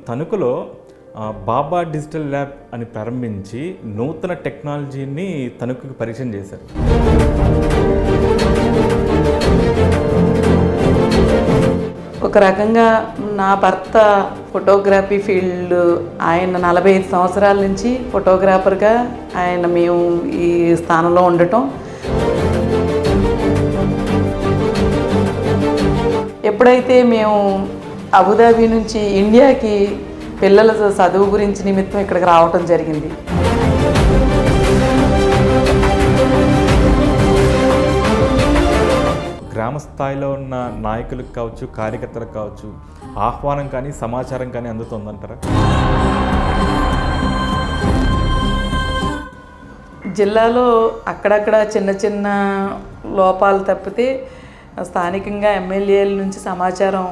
తణుకులో బాబా digital lab అని ప్రారంభించి నూతన టెక్నాలజీని తణుకుకి పరిచయం చేశారు. ఒక రకంగా నా భర్త ఫోటోగ్రఫీ ఫీల్డ్, ఆయన 45 సంవత్సరాల నుంచి ఫోటోగ్రాఫర్గా మేము ఈ స్థానంలో ఉండటం, ఎప్పుడైతే మేము అబుదాబి నుంచి ఇండియాకి పిల్లల చదువు గురించి నిమిత్తం ఇక్కడికి రావటం జరిగింది. గ్రామ స్థాయిలో ఉన్న నాయకులకు కావచ్చు, కార్యకర్తలకు కావచ్చు, ఆహ్వానం కానీ సమాచారం కానీ అందుతుందంటారా? జిల్లాలో అక్కడక్కడ చిన్న చిన్న లోపాలు తప్పితే స్థానికంగా ఎమ్మెల్యేల నుంచి సమాచారం